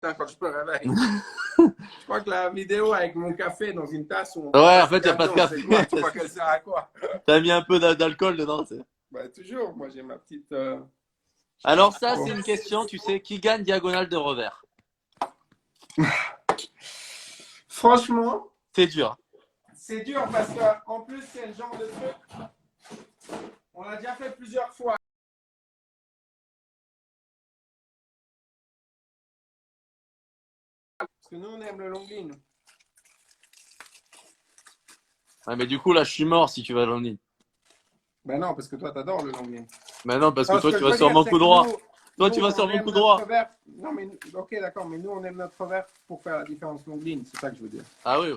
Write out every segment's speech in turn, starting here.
matin quand je me réveille. Je crois que la vidéo avec mon café dans une tasse où on Ouais, en passe fait, il n'y a pas de dedans, café. c'est quoi? Tu crois qu'elle sert à quoi? T'as mis un peu d'alcool dedans. Bah, toujours, moi j'ai ma petite. Alors ça, Oh. c'est une question, tu sais, qui gagne diagonale de revers? Franchement, C'est dur. c'est dur parce qu'en plus, c'est le genre de truc. On l'a déjà fait plusieurs fois. Parce que nous, on aime le long ligne. Ouais, mais du coup, là, je suis mort si tu vas dans le lit. Ben non, parce que toi, t'adores le long ligne. Mais non, parce que Non, ce toi, que tu je vas veux sur dire, mon c'est coup que droit. Toi, nous, tu vas sur on mon aime coup notre droit. revers. Non, mais ok, d'accord, mais nous, on aime notre revers pour faire la différence long ligne. C'est ça que je veux dire. Ah oui.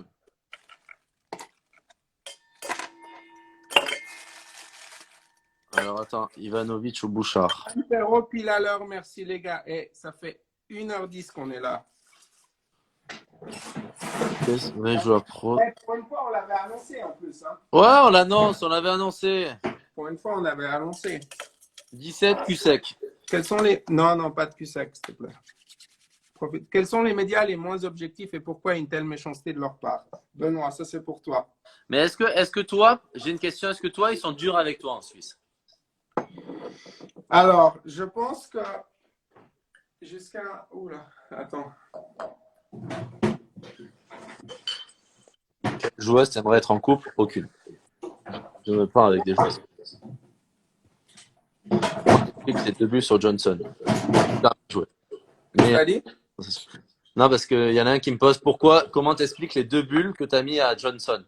Alors attends, Ivanovic ou Bouchard? Numéro pile à l'heure, merci les gars. Et ça fait 1h10 qu'on est là. Ouais, joueur pro. Pour une fois, on l'avait annoncé en plus. Hein. Ouais, on l'annonce, on l'avait annoncé. Pour une fois, on avait annoncé. 17 cul sec. Quels sont les. Non, non, pas de cul-sec, s'il te plaît. Quels sont les médias les moins objectifs et pourquoi une telle méchanceté de leur part? Benoît, ça c'est pour toi. Mais est-ce que toi, j'ai une question, est-ce que toi, ils sont durs avec toi en Suisse? Alors, je pense que jusqu'à. Oula, attends. Joueuse, t'aimerais être en couple? Aucune. Je me parle avec des joueuses. C'est 2 buts sur Johnson. Joué. Mais, T'as dit? non, parce qu'il y en a un qui me pose comment t'expliques les 2 bulles que t'as mis à Johnson?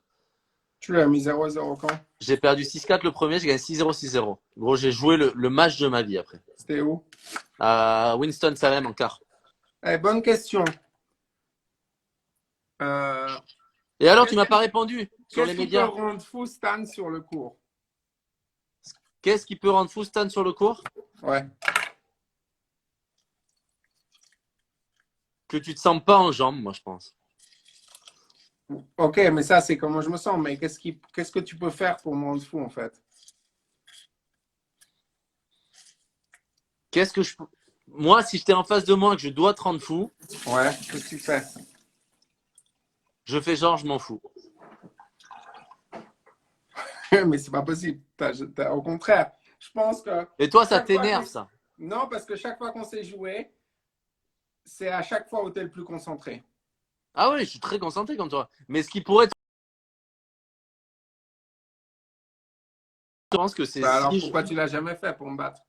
Tu l'as mis 0-0 quand? J'ai perdu 6-4 le premier, j'ai gagné 6-0, 6-0. Gros, j'ai joué le match de ma vie après. C'était où? À Winston-Salem en quart. Bonne question. Et alors, tu m'as pas répondu sur les Qu'est-ce qui peut médias. rendre fou Stan sur le cours? Qu'est-ce qui peut rendre fou Stan sur le court? Ouais. Que tu te sens pas en jambes, moi, je pense. Ok, mais ça, c'est comment je me sens. Mais qu'est-ce que tu peux faire pour me rendre fou, en fait? Qu'est-ce que je. Moi, si j'étais en face de moi et que je dois te rendre fou, Ouais, qu'est-ce que tu fais? je fais genre, je m'en fous. Mais c'est pas possible. Au contraire, je pense que. Et toi, ça chaque fois t'énerve, qu'on- ça. Non, parce que chaque fois qu'on s'est joué, c'est à chaque fois où tu es le plus concentré. Ah oui, je suis très concentré comme toi. Mais ce qui pourrait. Je pense que c'est Bah alors si. pourquoi tu l'as jamais fait pour me battre?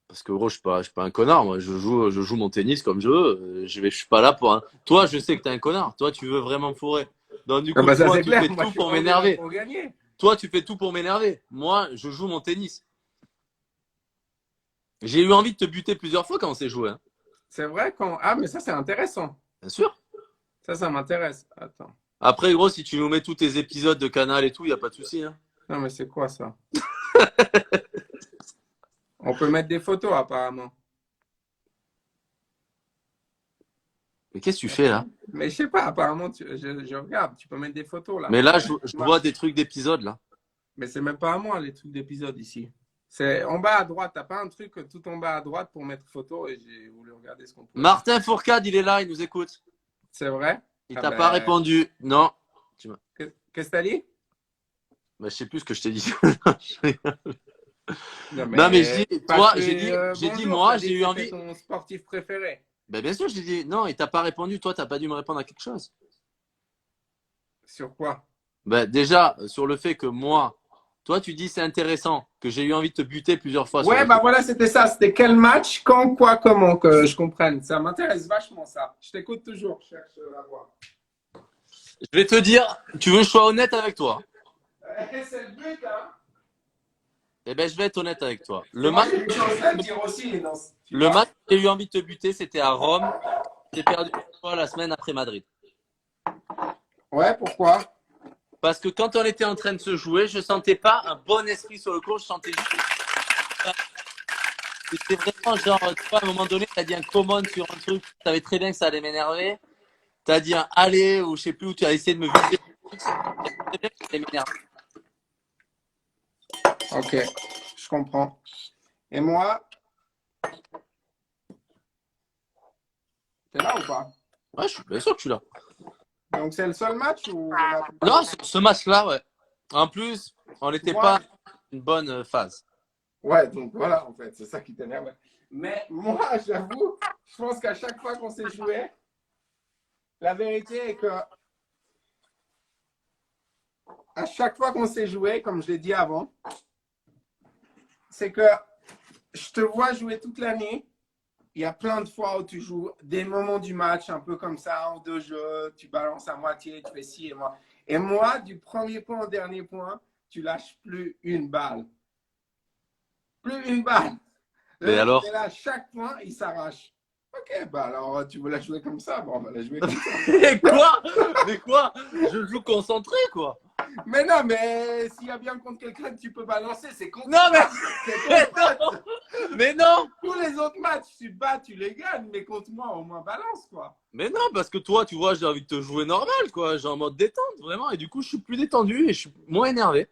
Parce que gros, je suis pas un connard. Moi, je joue mon tennis comme je veux. Je suis pas là pour un. Toi, je sais que t'es un connard. Toi, tu veux vraiment me fourrer. Donc, du Ah coup, bah ça toi, c'est tu clair, fais moi tout je suis pour pas là m'énerver. pour gagner. Toi, tu fais tout pour m'énerver. Moi, je joue mon tennis. J'ai eu envie de te buter plusieurs fois quand on s'est joué. Hein. C'est vrai quand. Ah mais ça c'est intéressant. Bien sûr. Ça m'intéresse. Attends. Après, gros, si tu nous mets tous tes épisodes de Canal et tout, il n'y a pas de souci. Hein. Non mais c'est quoi ça? On peut mettre des photos apparemment. Mais qu'est-ce que tu fais là? Mais je sais pas, apparemment je regarde, tu peux mettre des photos là. Mais là, je vois des trucs d'épisodes là. Mais c'est même pas à moi les trucs d'épisode ici. C'est en bas à droite, t'as pas un truc tout en bas à droite pour mettre photo et j'ai voulu regarder ce qu'on pouvait. Martin Fourcade, il est là, il nous écoute. C'est vrai? Il Ah t'a pas ben, répondu. Non. Qu'est-ce que t'as dit? Bah, je sais plus ce que je t'ai dit. Non Non, mais je dis, toi, passe-lui, j'ai dit, bonjour, moi, t'as j'ai dit eu que c'était envie. ton sportif préféré. Ben, bien sûr, j'ai dit, non, il t'a pas répondu. Toi, t'as pas dû me répondre à quelque chose. Sur quoi? Ben, déjà, sur le fait que moi, toi, tu dis c'est intéressant, que j'ai eu envie de te buter plusieurs fois sur Ouais, le bah coup. voilà, c'était ça. C'était quel match, quand, quoi, comment, que je comprenne. Ça m'intéresse vachement, ça. Je t'écoute toujours, je cherche à voir. Je vais te dire, tu veux que je sois honnête avec toi? C'est le but, hein? Eh ben, je vais être honnête avec toi. Moi, j'ai des choses à te dire aussi. Le match que j'ai eu envie de te buter, c'était à Rome. J'ai perdu la semaine après Madrid. Ouais, pourquoi? Parce que quand on était en train de se jouer, je sentais pas un bon esprit sur le court. Je sentais juste. C'était vraiment genre, tu vois, à un moment donné, tu as dit un common sur un truc. Tu savais très bien que ça allait m'énerver. Tu as dit un aller ou je sais plus où tu as essayé de me viser. Très bien que ça allait m'énerver. Ok, je comprends. Et moi, T'es là ou pas? Ouais, je suis bien sûr que je suis là. Donc, c'est le seul match ou il y en a plus? Non, ce match-là, ouais. En plus, on n'était Moi, pas dans une bonne phase. ouais, donc voilà, en fait, c'est ça qui t'énerve. Mais moi, j'avoue, je pense qu'à chaque fois qu'on s'est joué, la vérité est que à chaque fois qu'on s'est joué, comme je l'ai dit avant, c'est que je te vois jouer toute l'année. Il y a plein de fois où tu joues des moments du match, un peu comme ça, en deux jeux, tu balances à moitié, tu fais ci et moi. Et moi, du premier point au dernier point, tu lâches plus une balle. Plus une balle. Mais Le mec, il alors? est là, chaque point, il s'arrache. Ok, bah alors tu veux la jouer comme ça? Bon, on va la jouer comme ça. Mais quoi? Mais quoi? Je joue concentré, quoi. Mais non, mais s'il y a bien contre quelqu'un que tu peux balancer, c'est contre Non, toi. mais, C'est ton pote. mais non! Tous les autres matchs, tu bats, tu les gagnes, mais contre moi, au moins balance, quoi. Mais non, parce que toi, tu vois, j'ai envie de te jouer normal, quoi. J'ai en mode détente, vraiment. Et du coup, je suis plus détendu et je suis moins énervé.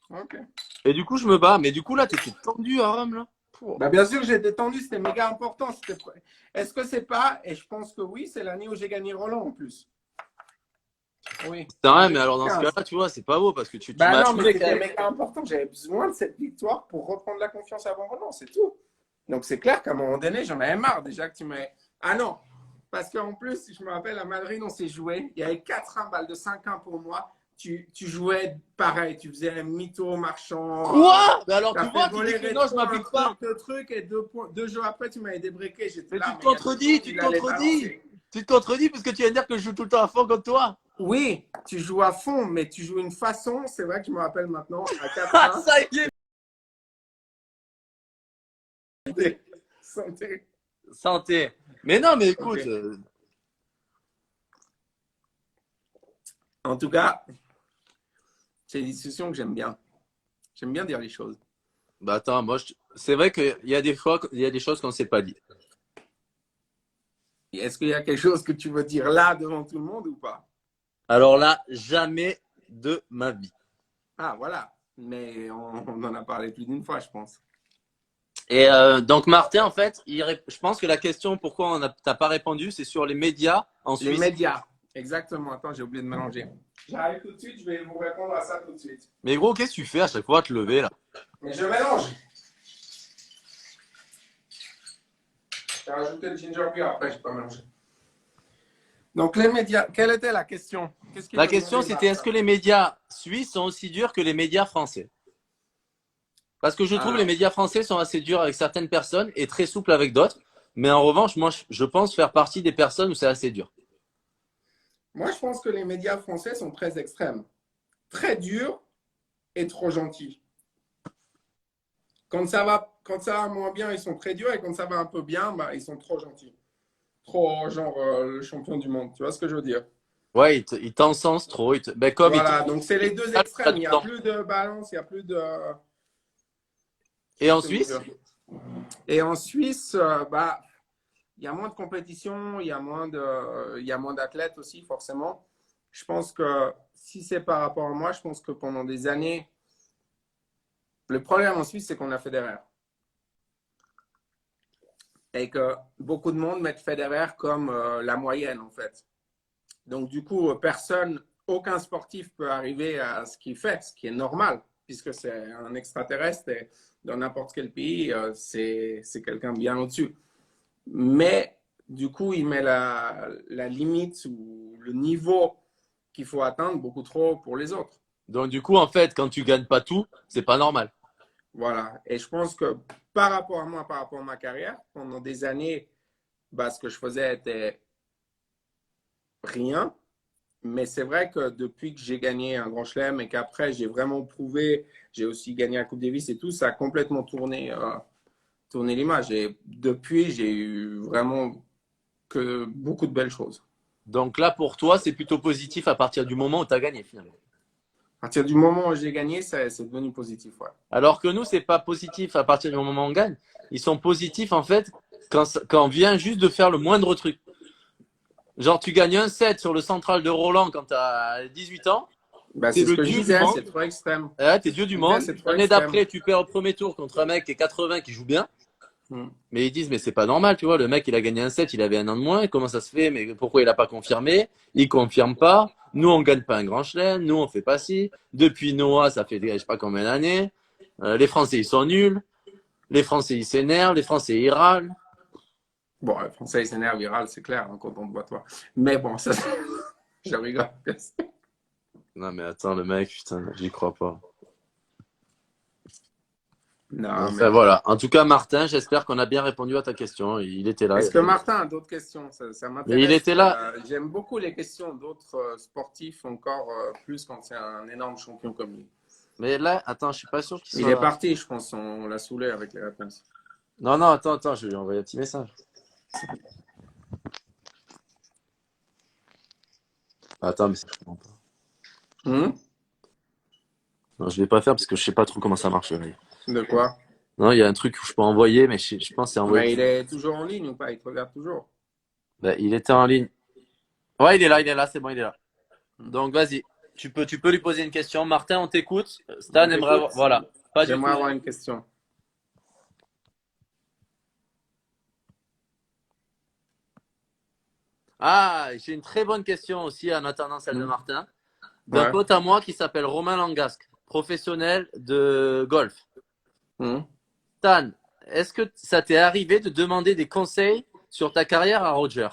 Ok. Et du coup, je me bats. Mais du coup, là, t'étais tendu, Aram, là. Pouah. Bah, bien sûr, j'ai détendu, c'était méga important. Est-ce que c'est pas, et je pense que oui, c'est l'année où j'ai gagné Roland en plus. Oui. C'est En vrai, mais alors dans ce 2015. cas-là, tu vois, c'est pas beau parce que tu Bah m'as non, mais achevé quand c'était même. méga important. J'avais besoin de cette victoire pour reprendre la confiance avant Roland, c'est tout. Donc c'est clair qu'à un moment donné, j'en avais marre déjà que tu m'aies. Ah non, parce qu'en plus, je me rappelle à Madrid, on s'est joué. Il y avait 4-1 balles de 5-1 pour moi. Tu jouais pareil, tu faisais un mytho marchand. Quoi? Mais alors, Tu as tu fait vois, tu dis voler que non, je rétro, un m'applique pas. truc, deux trucs, et deux jours après, tu m'avais débriqué. J'étais Mais tu là, te mais il y a 2 jours, contredis, tu il te allait contredis. balancer. Tu te contredis parce que tu viens de dire que je joue tout le temps à fond contre toi. Oui, tu joues à fond, mais tu joues une façon, c'est vrai que je me rappelle maintenant, à Ah, 4-1. ça y est. Santé. Santé. Mais non, mais écoute, Ok. En tout cas, c'est une discussion que j'aime bien. J'aime bien dire les choses. bah attends, c'est vrai qu'il y a des fois, il y a des choses qu'on ne s'est pas dit. Est-ce qu'il y a quelque chose que tu veux dire là devant tout le monde ou pas? Alors là, jamais de ma vie. Ah, voilà. Mais on en a parlé plus d'une fois, je pense. Et donc Martin, en fait, je pense que la question pourquoi t'as pas répondu, c'est sur les médias en Les Suisse. médias. Exactement. Attends, j'ai oublié de mélanger. J'arrive tout de suite, je vais vous répondre à ça tout de suite. Mais gros, qu'est-ce que tu fais à chaque fois à te lever là? Mais je mélange. J'ai rajouté le ginger beer après, je n'ai pas mélangé. Donc, les médias, quelle était la question? Qu'est-ce qu'il La veut question, demander, c'était est-ce Martin? que les médias suisses sont aussi durs que les médias français? Parce que je trouve que les Alors, médias français sont assez durs avec certaines personnes et très souples avec d'autres. Mais en revanche, moi, je pense faire partie des personnes où c'est assez dur. moi, je pense que les médias français sont très extrêmes. Très durs et trop gentils. Quand ça va moins bien, ils sont très durs. Et quand ça va un peu bien, bah, ils sont trop gentils. Trop, genre, le champion du monde. Tu vois ce que je veux dire? Ouais, ils t'encensent trop. Ben, comme ils Voilà, donc c'est les deux extrêmes. Il n'y a t'encensent. plus de balance, il n'y a plus de. Et en Je vous Suisse? jure. Et en Suisse, bah, il y a moins de compétition, il y a moins d'athlètes aussi, forcément. Je pense que si c'est par rapport à moi, je pense que pendant des années, le problème en Suisse, c'est qu'on a Federer. Et que beaucoup de monde met Federer comme la moyenne, en fait. Donc, du coup, aucun sportif peut arriver à ce qu'il fait, ce qui est normal, puisque c'est un extraterrestre et dans n'importe quel pays, c'est quelqu'un bien au-dessus. Mais du coup, il met la limite ou le niveau qu'il faut atteindre beaucoup trop pour les autres. Donc, du coup, en fait, quand tu gagnes pas tout, c'est pas normal. Voilà. Et je pense que par rapport à moi, par rapport à ma carrière, pendant des années, bah, ce que je faisais était rien. Mais c'est vrai que depuis que j'ai gagné un grand chelem et qu'après j'ai vraiment prouvé, j'ai aussi gagné la Coupe Davis et tout, ça a complètement tourné l'image. Et depuis, j'ai eu vraiment que beaucoup de belles choses. Donc là, pour toi, c'est plutôt positif à partir du moment où tu as gagné, finalement. À partir du moment où j'ai gagné, c'est devenu positif. Ouais. Alors que nous, c'est pas positif à partir du moment où on gagne. Ils sont positifs, en fait, quand on vient juste de faire le moindre truc. Genre, tu gagnes un set sur le central de Roland quand tu as 18 ans. Bah, T'es c'est ce le que je dieu du disais, monde. c'est trop extrême. T'es dieu du Je disais, monde. c'est trop L'année extrême. d'après, tu perds au premier tour contre un mec qui est 80 qui joue bien. Mm. Mais ils disent, mais c'est pas normal, tu vois. Le mec, il a gagné un set, il avait un an de moins. Comment ça se fait? Mais pourquoi il a pas confirmé? Il confirme pas. Nous, on gagne pas un grand chelem. Nous, on fait pas ci. Depuis Noah, ça fait, je sais pas combien d'années. Les Français, ils sont nuls. Les Français, ils s'énervent. Les Français, ils râlent. Bon, le français, il s'énerve viral, c'est clair, hein, quand on te voit toi. Mais bon, ça, je rigole. Non, mais attends, le mec, putain, j'y crois pas. Non, Enfin, mais. voilà. En tout cas, Martin, j'espère qu'on a bien répondu à ta question. Il était là. Est-ce que Martin a d'autres questions? Ça Mais il m'intéresse. était là. J'aime beaucoup les questions d'autres sportifs, encore plus quand c'est un énorme champion comme lui. Mais là, attends, je suis pas sûr qu'il Il soit est là. parti, je pense. On l'a saoulé avec les réponses. Non, non, attends, je vais lui envoyer un petit message. Attends, mais c'est pas. Hmm. Non, je vais pas faire parce que je sais pas trop comment ça marche. Là. De quoi? Non, il y a un truc où je peux envoyer, mais je pense que c'est Mais envoyé. il est toujours en ligne ou pas? Il te regarde toujours. Ben, il était en ligne. Ouais, il est là, c'est bon, il est là. Donc, vas-y. Tu peux lui poser une question. Martin, on t'écoute. Stan On aimerait avoir. t'écoute. Voilà. Pas du J'aimerais tout. avoir une question. Ah, j'ai une très bonne question aussi en attendant celle de Hmm. Martin. D'un Ouais. pote à moi qui s'appelle Romain Langasque, professionnel de golf. Hmm. Stan, est-ce que ça t'est arrivé de demander des conseils sur ta carrière à Roger?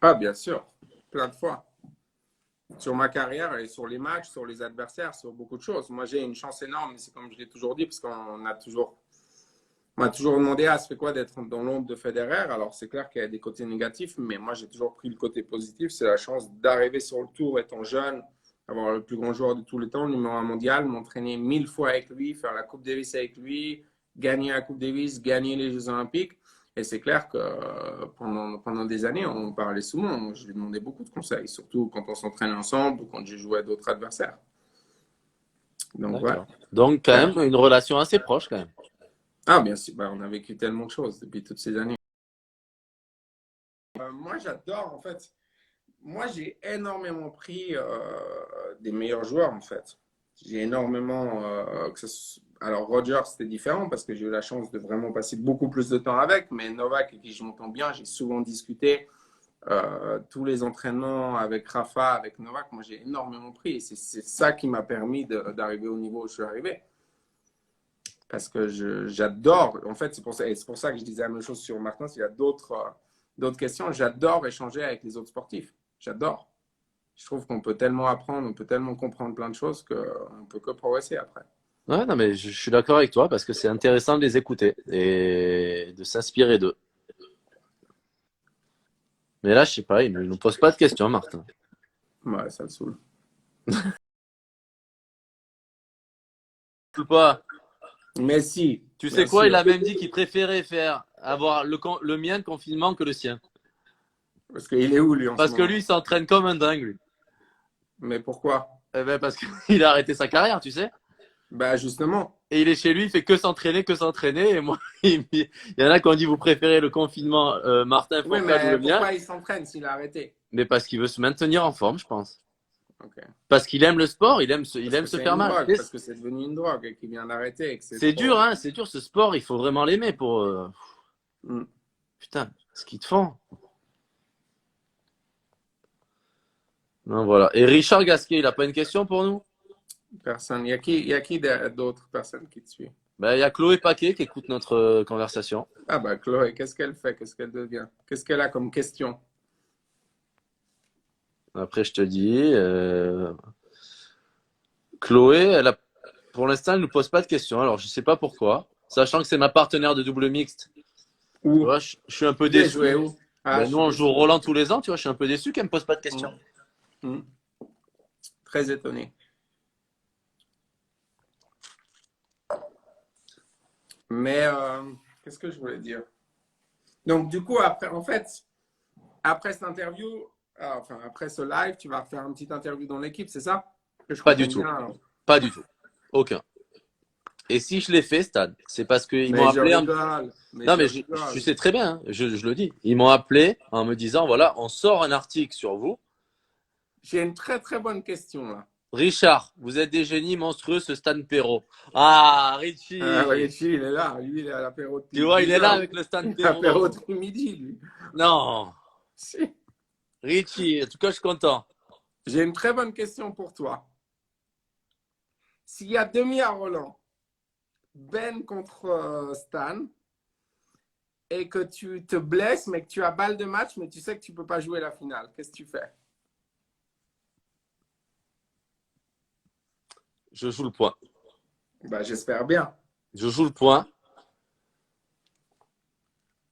Ah, bien sûr. Plein de fois. Sur ma carrière et sur les matchs, sur les adversaires, sur beaucoup de choses. Moi, j'ai une chance énorme, c'est comme je l'ai toujours dit, parce qu'on a toujours, on m'a toujours demandé, ah, ça fait quoi d'être dans l'ombre de Federer? Alors, c'est clair qu'il y a des côtés négatifs, mais moi, j'ai toujours pris le côté positif. C'est la chance d'arriver sur le tour étant jeune, avoir le plus grand joueur de tous les temps, le numéro 1 mondial, m'entraîner 1000 fois avec lui, faire la Coupe Davis avec lui, gagner la Coupe Davis, gagner les Jeux Olympiques. Et c'est clair que pendant des années, on parlait souvent. Je lui demandais beaucoup de conseils, surtout quand on s'entraîne ensemble ou quand j'ai joué à d'autres adversaires. Donc, ouais. D'accord. Donc, quand Ouais. même, une relation assez proche, quand même. Ah, bien sûr, bah, on a vécu tellement de choses depuis toutes ces années. Moi, j'adore, en fait. Moi, j'ai énormément pris des meilleurs joueurs, en fait. J'ai énormément. Alors, Roger, c'était différent parce que j'ai eu la chance de vraiment passer beaucoup plus de temps avec, mais Novak, avec qui je m'entends bien, j'ai souvent discuté. Tous les entraînements avec Rafa, avec Novak, moi j'ai énormément pris. C'est ça qui m'a permis d'arriver au niveau où je suis arrivé. Parce que j'adore, en fait, c'est pour ça que je disais la même chose sur Martin, s'il y a d'autres questions, j'adore échanger avec les autres sportifs. J'adore. Je trouve qu'on peut tellement apprendre, on peut tellement comprendre plein de choses qu'on ne peut que progresser après. Ouais, non, mais je suis d'accord avec toi parce que c'est intéressant de les écouter et de s'inspirer d'eux. Mais là, je sais pas, il ne nous pose pas de questions, Martin. Ouais, ça le saoule. Ou pas. Mais si, Tu sais bien quoi, il sûr. a même dit qu'il préférait avoir le mien de confinement que le sien. Parce qu'il est où lui en ce Parce que moment? lui, il s'entraîne comme un dingue, lui. Mais pourquoi? Eh ben, parce qu'il a arrêté sa carrière, tu sais. Bah justement. Et il est chez lui, il fait que s'entraîner, que s'entraîner. Et moi, il y en a qui ont dit, vous préférez le confinement Martin Oui, Fourcade ou mais le mien. pourquoi il s'entraîne s'il a arrêté? Mais parce qu'il veut se maintenir en forme, je pense. Ok. Parce qu'il aime le sport, il aime Parce que se c'est faire une mal. drogue, parce que c'est devenu une drogue et qu'il vient d'arrêter et que c'est C'est trop. dur, hein, c'est dur ce sport, il faut vraiment l'aimer pour. Hmm. Putain, ce qu'ils te font. Non, voilà. Et Richard Gasquet, il a pas une question pour nous? Personne. Il y a qui d'autres personnes qui te suivent? Ben, il y a Chloé Paquet qui écoute notre conversation. Ah bah Chloé, qu'est-ce qu'elle fait? Qu'est-ce qu'elle devient? Qu'est-ce qu'elle a comme question? Après, je te dis. Chloé, pour l'instant, elle ne nous pose pas de questions. Alors, je sais pas pourquoi. Sachant que c'est ma partenaire de double mixte. Tu Où? vois, je suis un peu Vous avez déçu. joué où? Ah, Ben, je nous, suis on déçu. joue au Roland tous les ans. Tu vois, je suis un peu déçu qu'elle ne me pose pas de questions. Hmm. Très étonné. Mais qu'est-ce que je voulais dire? Donc du coup, après, en fait, après cette interview, enfin après ce live, tu vas faire une petite interview dans l'équipe, c'est ça? Que je Pas du comprenne tout. bien. Pas du tout. Aucun. Et si je l'ai fait, Stade, c'est parce qu'ils m'ont Mais je appelé. rigole. Mais Non, je mais tu rigole. sais très bien, hein, je le dis. Ils m'ont appelé en me disant voilà, on sort un article sur vous. J'ai une très très bonne question là. Richard, vous êtes des génies monstrueux, ce Stan Perrault. Ah, Ah, Richie. Richie, il est là. Lui, il est à l'apéro Tu depuis vois, il 10 est là heures. avec le Stan Il est à l'apéro Perrault. depuis midi, lui. Non. Si. Richie, en tout cas, je suis content. J'ai une très bonne question pour toi. S'il y a demi à Roland, Ben contre Stan, et que tu te blesses, mais que tu as balle de match, mais tu sais que tu ne peux pas jouer la finale, qu'est-ce que tu fais? Je joue le point. Bah, j'espère bien. Je joue le point.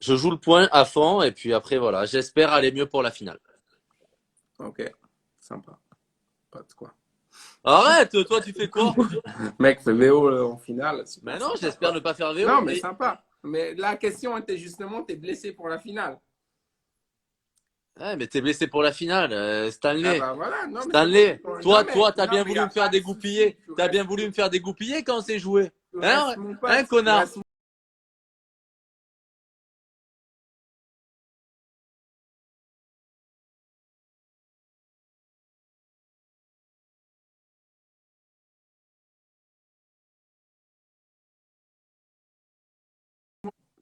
Je joue le point à fond et puis après, voilà, j'espère aller mieux pour la finale. Ok, sympa. Pas de quoi. Arrête, toi, tu fais quoi? Mec, fait VO en finale. Mais Super non, sympa, j'espère quoi. ne pas faire Non, VO. mais sympa. Mais la question était justement, tu es blessé pour la finale. Ouais, mais t'es blessé pour la finale, Ah Stanley. bah voilà, non, mais c'est bon. Stanley, Non, toi, t'as non, bien mais il n'y voulu a me faire pas de souci. dégoupiller. T'as bien voulu me faire dégoupiller quand c'est joué. Tu Hein, restes mon hein, pote. Tu connard? restes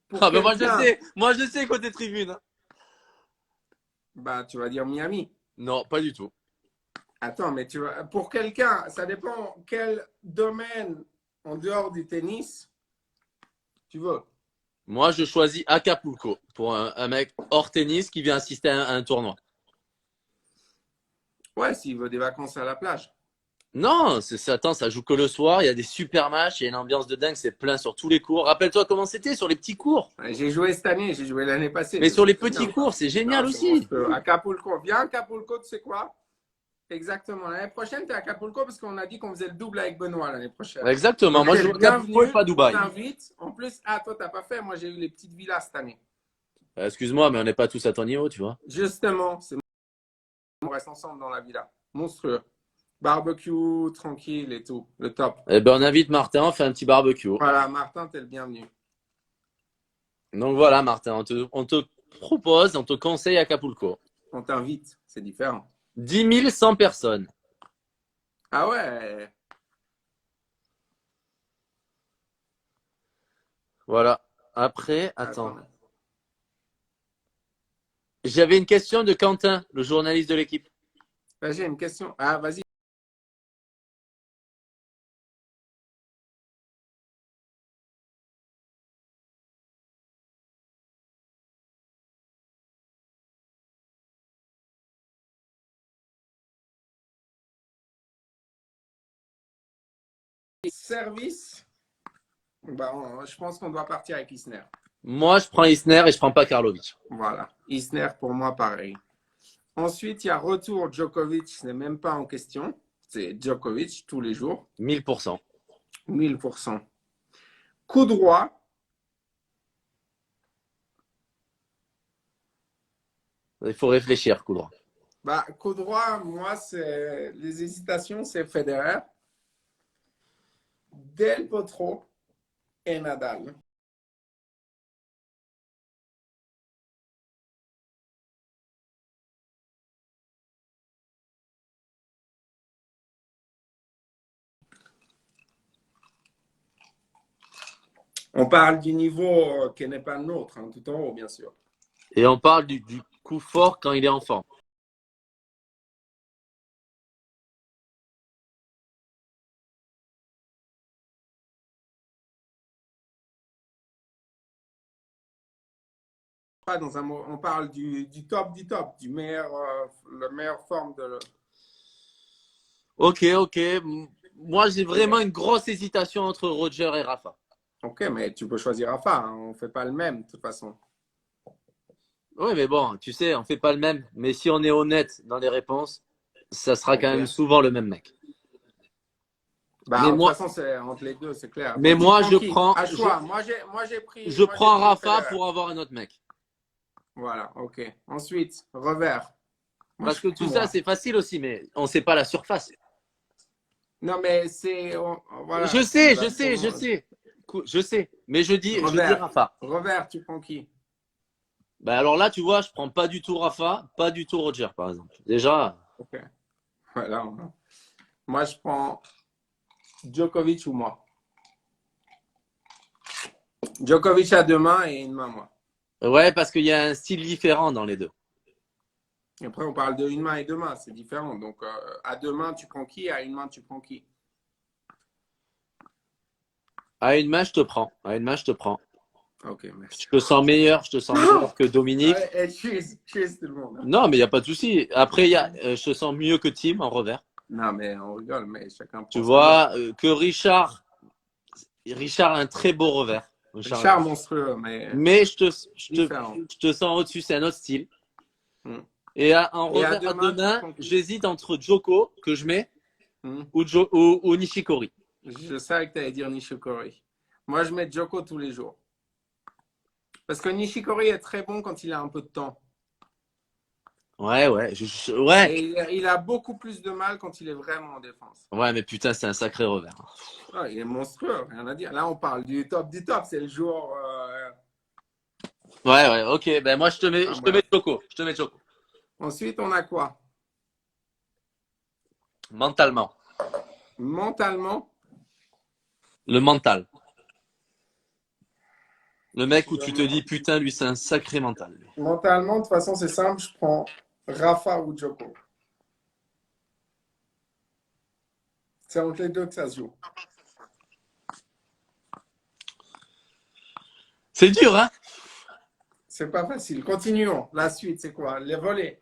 pour Ah ben quelqu'un. moi je sais côté tribune, hein. Bah, tu vas dire Miami. Non, pas du tout. Attends, mais tu vois, pour quelqu'un, ça dépend quel domaine en dehors du tennis tu veux. Moi, je choisis Acapulco pour un mec hors tennis qui vient assister à un tournoi. Ouais, s'il veut des vacances à la plage. Non, attends, ça joue que le soir. Il y a des super matchs, il y a une ambiance de dingue, c'est plein sur tous les cours. Rappelle-toi comment c'était sur les petits cours. Ouais, j'ai joué cette année, j'ai joué l'année passée. Mais Je sur sais les très bien. petits cours, c'est génial Non, c'est aussi. monstrueux. Acapulco. Viens à Acapulco, tu sais quoi? Exactement. L'année prochaine, tu es à Acapulco parce qu'on a dit qu'on faisait le double avec Benoît l'année prochaine. Exactement. Donc, Moi, tu es je le joue Acapulco et bienvenu. pas On Dubaï. t'invite. En plus, ah, toi, tu n'as pas fait. Moi, j'ai eu les petites villas cette année. Excuse-moi, mais on n'est pas tous à ton niveau, tu vois. Justement, on reste ensemble dans la villa. Monstrueux. Barbecue, tranquille et tout. Le top. Eh ben, on invite Martin, on fait un petit barbecue. Voilà, Martin, tu es le bienvenu. Donc voilà, Martin, on te propose, on te conseille Acapulco. On t'invite. C'est différent. 10 100 personnes. Ah ouais. Voilà. Après, attends. Attends. J'avais une question de Quentin, le journaliste de l'équipe. Là, j'ai une question. Ah, vas-y. Service. Bah, je pense qu'on doit partir avec Isner. Moi, je prends Isner et je prends pas Karlovic. Voilà. Isner, pour moi, pareil. Ensuite, il y a retour Djokovic, ce n'est même pas en question. C'est Djokovic tous les jours. 1000%. 1000%. Coup droit. Il faut réfléchir, coup droit. Bah, coup droit, moi, c'est les hésitations, c'est Federer, Del Potro et Nadal. On parle du niveau qui n'est pas le nôtre, hein, tout en haut, bien sûr. Et on parle du coup fort quand il est enfant. Pas dans un mot, on parle du top du top, du meilleur, la meilleure forme de. Ok, ok. Moi, j'ai vraiment une grosse hésitation entre Roger et Rafa. Ok, mais tu peux choisir Rafa, hein, on ne fait pas le même de toute façon. Oui, mais bon, tu sais, on fait pas le même. Mais si on est honnête dans les réponses, ça sera quand Ok. même souvent le même mec. Bah, Mais de toute moi, façon, c'est entre les deux, c'est clair. mais Donc, tu moi, prends je qui? prends, À choix. Moi, j'ai pris, je moi, j'ai prends pris Rafa Federer. pour avoir un autre mec. Voilà, ok. Ensuite, revers. Moi, Parce je que prends tout ça, moi. c'est facile aussi, mais on ne sait pas la surface. Non, mais c'est. Voilà, Je tu sais, vas je sais, je prendre sais. Je sais. Mais je dis revers. Rafa. Revers, tu prends qui? Ben alors là, tu vois, je prends pas du tout Rafa, pas du tout Roger, par exemple. Déjà, Ok. Voilà. Moi, je prends Djokovic ou moi. Djokovic à deux mains et une main, moi. Ouais, parce qu'il y a un style différent dans les deux. Et après, on parle de une main et deux mains, c'est différent. Donc, à deux mains, tu prends qui? À une main, tu prends qui? À une main, je te prends. À une main, je te prends. Ok, merci. Je te sens meilleur que Dominique. Ouais, cheers tout le monde. Non, mais il n'y a pas de souci. Après, je te sens mieux que Tim en revers. Non, mais on rigole, mais chacun Tu prend sa vois, que Richard a un très beau revers. Richard monstrueux, mais Mais différent. je te sens au-dessus, c'est un autre style. Hmm. Et en Et à revers à deux deux mains, tu mains, prends qui? j'hésite entre Joko, que je mets, Hmm. ou Nishikori. Je savais que tu allais dire Nishikori. Moi, je mets Djoko tous les jours. Parce que Nishikori est très bon quand il a un peu de temps. Ouais. Ouais. Et il a beaucoup plus de mal quand il est vraiment en défense. Ouais, mais putain, c'est un sacré revers. Ah, il est monstrueux, rien à dire. Là, on parle du top du top. C'est le jour. Ouais, ok. Ben moi, je te mets Joko. Je te mets Joko. Ensuite, on a quoi? Mentalement. Mentalement. Le mental. Le mec où tu te dis, putain, lui, c'est un sacré mental. Mentalement, de toute façon, c'est simple. Je prends Rafa ou Djoko. C'est entre les deux que ça se joue. C'est dur, hein? C'est pas facile. Continuons. La suite, c'est quoi? Les volets.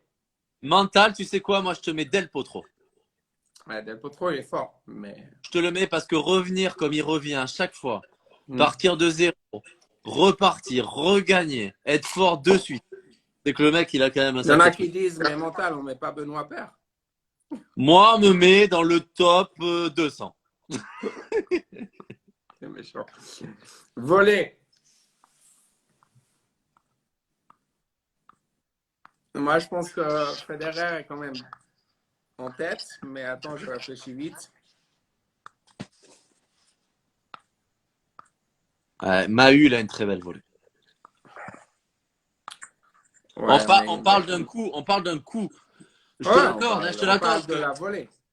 Mental, tu sais quoi? Moi, je te mets Del Potro. Ouais, Del Potro, il est fort. Mais Je te le mets parce que revenir comme il revient à chaque fois, partir de zéro, repartir, regagner, être fort de suite. C'est que le mec, il a quand même un il y en a sacré qui disent, mais mental, on met pas Benoît Paire. Moi, me met dans le top 200. C'est méchant. Volet. Moi, je pense que Federer est quand même en tête, mais attends, je réfléchis vite. Mahu, il a une très belle volée. Ouais, on parle d'un coup. Je te l'accorde, je te l'accorde. On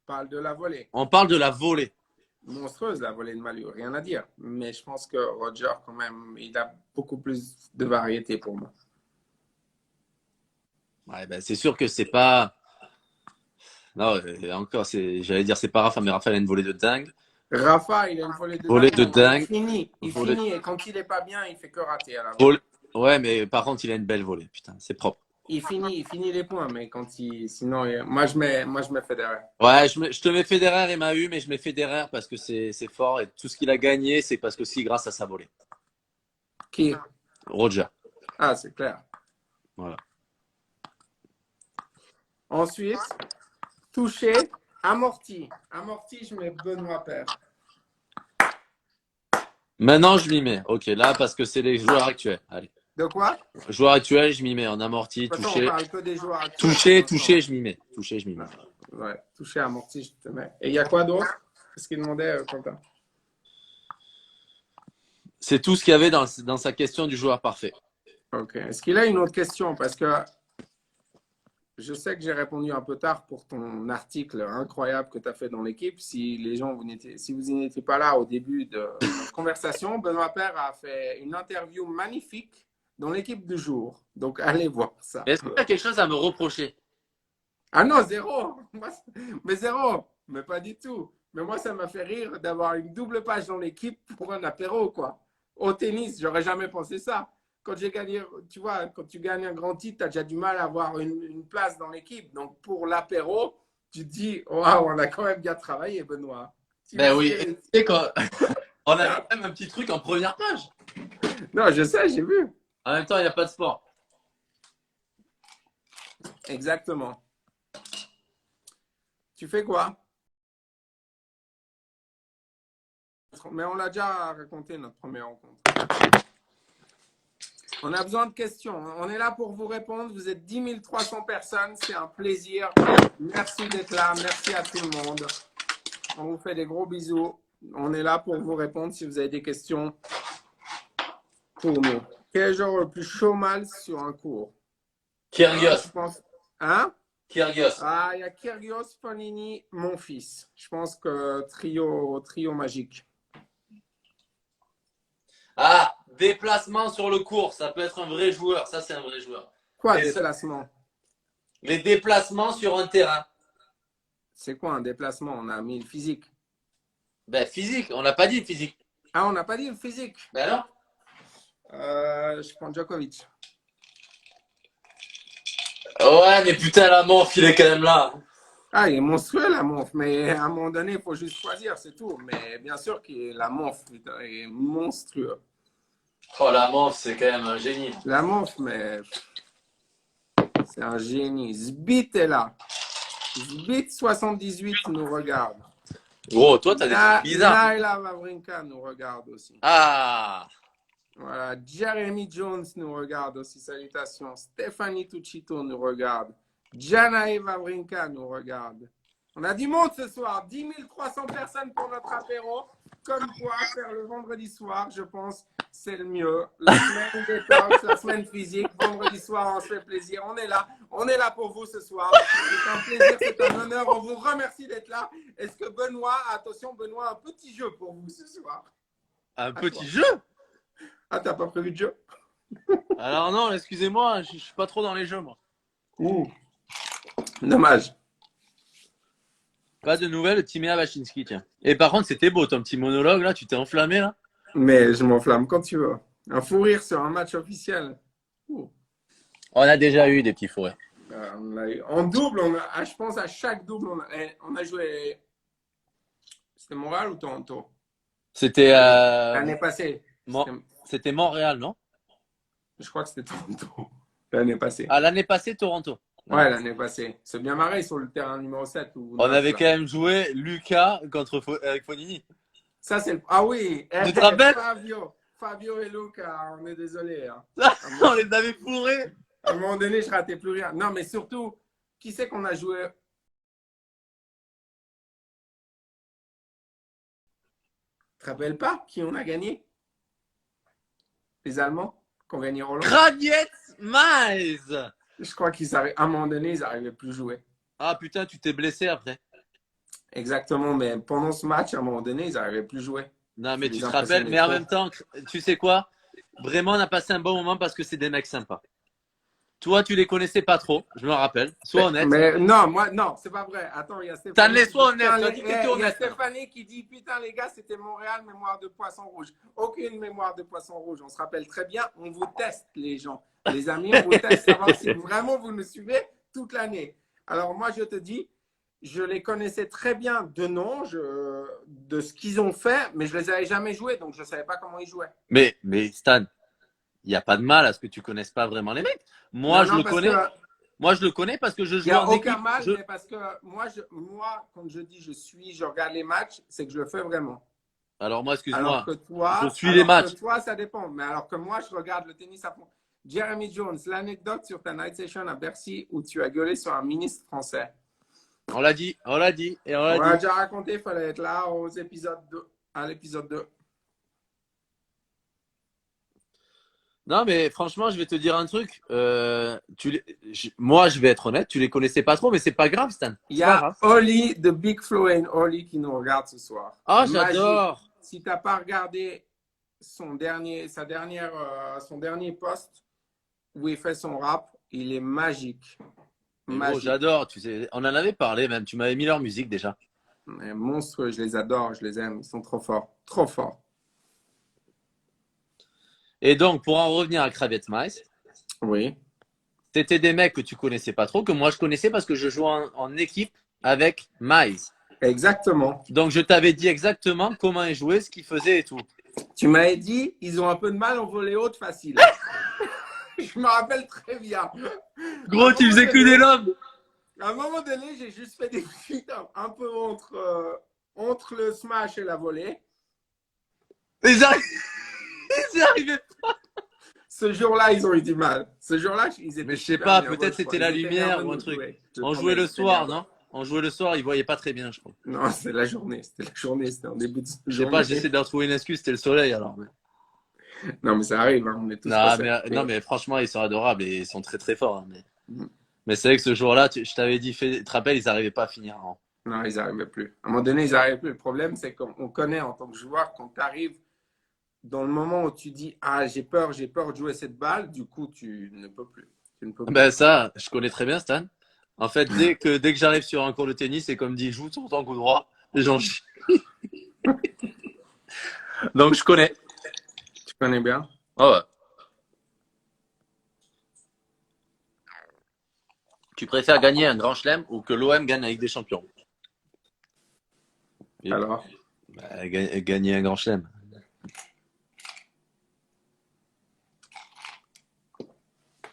parle de la volée. On parle de la volée. Monstrueuse, la volée de Malu, rien à dire. Mais je pense que Roger, quand même, il a beaucoup plus de variété pour moi. Ouais, ben, c'est sûr que c'est pas. Non, encore, j'allais dire c'est pas Rafa, mais Rafa a une volée de dingue. Rafa, il a une volée de Volée dingue. de dingue. Il finit, et quand il n'est pas bien, il fait que rater à la volée. Ouais, mais par contre, il a une belle volée, putain, c'est propre. Il finit les points, mais sinon, moi je mets Federer. Ouais, je te mets Federer et Mahu, mais je mets Federer parce que c'est fort et tout ce qu'il a gagné, c'est parce que c'est grâce à sa volée. Qui? Roger. Ah, c'est clair. Voilà. Ensuite, touché, amorti. Amorti, je mets Benoît Paire. Maintenant, je m'y mets. Ok, là, parce que c'est les joueurs actuels. Allez. De quoi? Joueurs actuels, je m'y mets. En amorti, touché. On parle que des joueurs actuels. Touché, je m'y mets. Touché, je m'y mets. Ouais, touché, amorti, je te mets. Et il y a quoi d'autre? Qu'est-ce qu'il demandait, Quentin? C'est tout ce qu'il y avait dans sa question du joueur parfait. Ok. Est-ce qu'il a une autre question? Parce que je sais que j'ai répondu un peu tard pour ton article incroyable que tu as fait dans l'équipe. Si vous n'étiez pas là au début de notre conversation, Benoît Paire a fait une interview magnifique dans l'équipe du jour. Donc, allez voir ça. Est-ce que tu as quelque chose à me reprocher? Ah non, zéro. Mais zéro. Mais pas du tout. Mais moi, ça m'a fait rire d'avoir une double page dans l'équipe pour un apéro, quoi. Au tennis, j'aurais jamais pensé ça. Quand j'ai gagné, tu vois, quand tu gagnes un grand titre, tu as déjà du mal à avoir une place dans l'équipe. Donc, pour l'apéro, tu te dis, waouh, on a quand même bien travaillé, Benoît. Ben oui, tu sais on a quand même un petit truc en première page. Non, je sais, j'ai vu. En même temps, il n'y a pas de sport. Exactement. Tu fais quoi? Mais on l'a déjà raconté, notre première rencontre. On a besoin de questions. On est là pour vous répondre. Vous êtes 10 300 personnes. C'est un plaisir. Merci d'être là. Merci à tout le monde. On vous fait des gros bisous. On est là pour vous répondre si vous avez des questions pour nous. Quel est le genre le plus chaud mal sur un cours? Kyrgios. Je pense. Hein? Kyrgios. Ah, il y a Kyrgios, Fognini, mon fils. Je pense que trio magique. Ah, déplacement sur le court, ça peut être un vrai joueur. Ça, c'est un vrai joueur. Quoi, Et déplacement? les déplacements sur un terrain. C'est quoi un déplacement? On a mis le physique. Ben, physique, on n'a pas dit physique. Ah, on n'a pas dit le physique. Ben non. Je prends Djokovic. Ouais, mais putain, la monf, il est quand même là. Ah, il est monstrueux la monf, mais à un moment donné, il faut juste choisir, c'est tout. Mais bien sûr que la monf putain, est monstrueux. Oh, la monf, c'est quand même un génie. La monf, mais c'est un génie. Zbit est là. Zbit 78 nous regarde. Gros, toi, t'as des trucs bizarres. Naila Wawrinka nous regarde aussi. Ah. Voilà, Jeremy Jones nous regarde aussi, salutations. Stéphanie Tuccito nous regarde. Janae Wawrinka nous regarde. On a du monde ce soir, 10 300 personnes pour notre apéro. Comme quoi, faire le vendredi soir, je pense, c'est le mieux. La semaine détox, la semaine physique, vendredi soir, on se fait plaisir. On est là pour vous ce soir. C'est un plaisir, c'est un honneur. On vous remercie d'être là. Est-ce que Benoît, attention Benoît, un petit jeu pour vous ce soir. Un petit jeu? Ah, t'as pas prévu de jeu? Alors non, excusez-moi, je suis pas trop dans les jeux, moi. Dommage. Pas de nouvelles, Timea Bachinski, tiens. Et par contre, c'était beau ton petit monologue, là, tu t'es enflammé, là. Mais je m'enflamme quand tu veux. Un fou rire sur un match officiel. On a déjà eu des petits fous rires. En double, je pense à chaque double, on a joué. C'était Montréal ou Toronto? C'était L'année passée. C'était Montréal, non? Je crois que c'était Toronto. L'année passée. Ah, l'année passée, Toronto. Ouais, l'année passée. C'est bien marré sur le terrain numéro 7. On avait quand même joué Lucas avec Fonini. Ça, c'est le. Ah oui! Tu te rappelles? Fabio et Luca, on est désolé. Hein. On les avait fourrés. À un moment donné, je ratais plus rien. Non, mais surtout, qui c'est qu'on a joué? Tu te rappelles pas qui on a gagné? Les Allemands qui ont gagné Roland? Gravietz Mize. Je crois qu'à un moment donné, ils n'arrivaient plus à jouer. Ah putain, tu t'es blessé après. Exactement, mais pendant ce match, à un moment donné, ils n'arrivaient plus à jouer. Non, mais tu te rappelles, mais en même temps, tu sais quoi? Vraiment, on a passé un bon moment parce que c'est des mecs sympas. Toi, tu les connaissais pas trop, je me rappelle. Sois honnête. Mais non, moi, non, c'est pas vrai. Attends, il y a Stéphanie. Sois honnête, tu as dit que t'étais honnête. Il y a Stéphanie qui dit, putain, les gars, c'était Montréal, mémoire de poisson rouge. Aucune mémoire de poisson rouge. On se rappelle très bien, on vous teste, les gens. Les amis, on vous teste, savoir si vraiment vous nous suivez toute l'année. Alors, moi, je te dis, je les connaissais très bien de nom, de ce qu'ils ont fait, mais je les avais jamais joués, donc je ne savais pas comment ils jouaient. Mais Stan, il n'y a pas de mal à ce que tu ne connaisses pas vraiment les mecs. Moi, je le connais. Moi, je le connais parce que je joue en équipe. Il n'y a aucun mal, mais parce que moi, quand je dis je regarde les matchs, c'est que je le fais vraiment. Alors moi, excuse-moi, alors que toi, je suis les matchs. Toi, ça dépend. Mais alors que moi, je regarde le tennis à fond. Jeremy Jones, l'anecdote sur ta night session à Bercy où tu as gueulé sur un ministre français. On l'a dit. Et on l'a déjà raconté, il fallait être là à l'épisode 2. Non, mais franchement, je vais te dire un truc. Moi, je vais être honnête, tu les connaissais pas trop, mais c'est pas grave, Stan. Il y a Oli de Big Flo and Oli qui nous regarde ce soir. Ah, j'adore. Si tu n'as pas regardé son dernier post où il fait son rap, il est magique. Oh, j'adore. Tu sais, on en avait parlé même. Tu m'avais mis leur musique déjà. Mais monstrueux, je les adore, je les aime. Ils sont trop forts, trop forts. Et donc, pour en revenir à Gravietz Mize, oui. C'était des mecs que tu connaissais pas trop, que moi je connaissais parce que je jouais en équipe avec Mize. Exactement. Donc, je t'avais dit exactement comment ils jouaient, ce qu'ils faisaient et tout. Tu m'avais dit, ils ont un peu de mal en volée haute facile. Je me rappelle très bien. Gros, tu faisais que des lobes. À un moment donné, j'ai juste fait des feats un peu entre le smash et la volée. Ils arrivaient pas. Ce jour-là, ils ont eu du mal. Ce jour-là, ils étaient. Mais je sais pas, peut-être c'était la lumière ou un truc. On jouait le soir, non? On jouait le soir, ils voyaient pas très bien, je crois. Non, c'était la journée. C'était en début de journée. Je sais pas, j'essaie de retrouver une excuse, c'était le soleil alors. Non, mais ça arrive, hein, on est tous non, mais franchement, ils sont adorables et ils sont très très forts. Hein, Mais c'est vrai que ce jour-là, je t'avais dit, tu te rappelles, ils n'arrivaient pas à finir. Hein. Non, ils n'arrivaient plus. À un moment donné, ils n'arrivaient plus. Le problème, c'est qu'on connaît en tant que joueur, quand tu arrives dans le moment où tu dis, ah, j'ai peur de jouer cette balle, du coup, tu ne peux plus. Tu ne peux plus. Ben ça, je connais très bien Stan. En fait, dès que j'arrive sur un court de tennis, c'est comme dit, joue sur ton coup droit, les gens chient. Donc je connais. Tu connais bien? Ah ouais. Tu préfères gagner un grand chelem ou que l'OM gagne avec des champions? Et, Alors, gagner un grand chelem.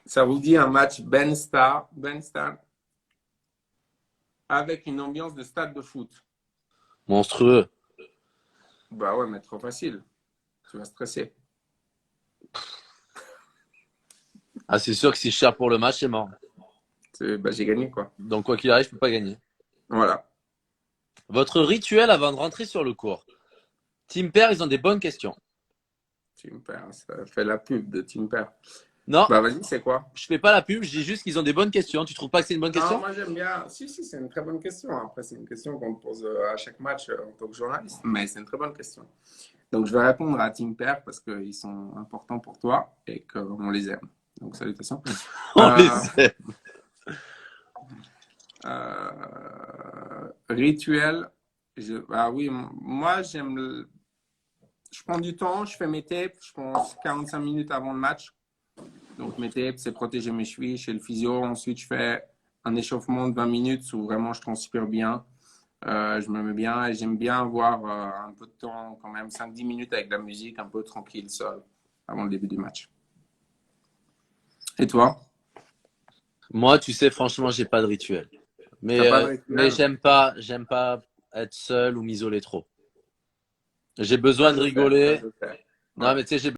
ça vous dit un match Ben Star, avec une ambiance de stade de foot. Monstrueux. Bah ouais, mais trop facile. Tu vas stresser. Ah, c'est sûr que si je cherche pour le match, c'est mort. Bah, j'ai gagné, quoi. Donc quoi qu'il arrive, je peux pas gagner. Voilà. Votre rituel avant de rentrer sur le cours. Team Pair, ils ont des bonnes questions. Team Pair, ça fait la pub de Team Pair. Non, Bah vas-y, c'est quoi? je fais pas la pub, je dis juste qu'ils ont des bonnes questions. Tu trouves pas que c'est une bonne Non, question? moi j'aime bien. Si, c'est une très bonne question. Après, c'est une question qu'on me pose à chaque match en tant que journaliste. Mais c'est une très bonne question. Donc, je vais répondre à Team Pair parce qu'ils sont importants pour toi et qu'on les aime. Donc, salutations. On les aime. Rituel. Ah oui, moi j'aime. Je prends du temps, je fais mes tapes, je pense 45 minutes avant le match. Donc mes tapes, c'est protéger mes chevilles chez le physio. Ensuite, je fais un échauffement de 20 minutes où vraiment je transpire bien. Je me mets bien et j'aime bien avoir un peu de temps, quand même 5-10 minutes avec la musique, un peu tranquille, seul, avant le début du match. Et toi? Moi, tu sais, franchement, j'ai pas de rituel. T'as pas de Mais rituel? j'aime pas être seul ou m'isoler trop. J'ai besoin de Ça, rigoler. je sais. Ouais. Non, mais tu sais, j'ai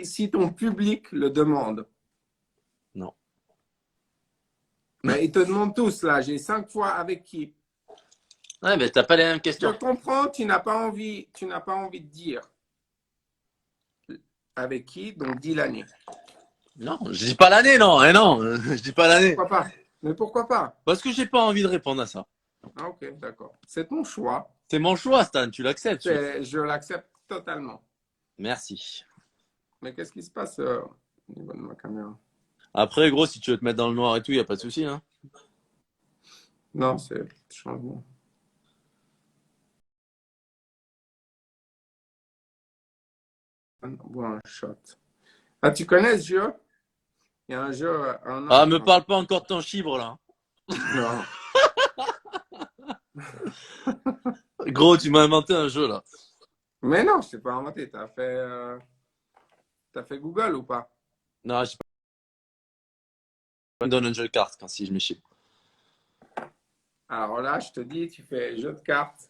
Si ton public le demande, non. mais ils te demandent tous là, j'ai 5 fois avec qui. Ouais, mais t'as pas les mêmes Je questions. comprends, tu n'as pas envie de dire avec qui, donc dis l'année. Non, je dis pas l'année, non. Non, je dis pas l'année. Pourquoi pas? Mais pourquoi pas? Parce que j'ai pas envie de répondre à ça. Ah, ok, d'accord. C'est ton choix. C'est mon choix, Stan. Tu l'acceptes. Je l'accepte totalement. Merci. Mais qu'est-ce qui se passe au niveau de ma caméra? Après, gros, si tu veux te mettre dans le noir et tout, y a pas de souci. Hein. Non, c'est le changement. Bois un shot. Ah, tu connais ce jeu? Il y a un jeu. Ah, non, Ah, me parle pas encore de ton chibre, là. non. Gros, tu m'as inventé un jeu, là. Mais non, je t'ai pas inventé. T'as fait Google ou pas? Non, je sais pas. Me donne un jeu de cartes quand si je m'échipe. Alors là, je te dis, tu fais jeu de cartes.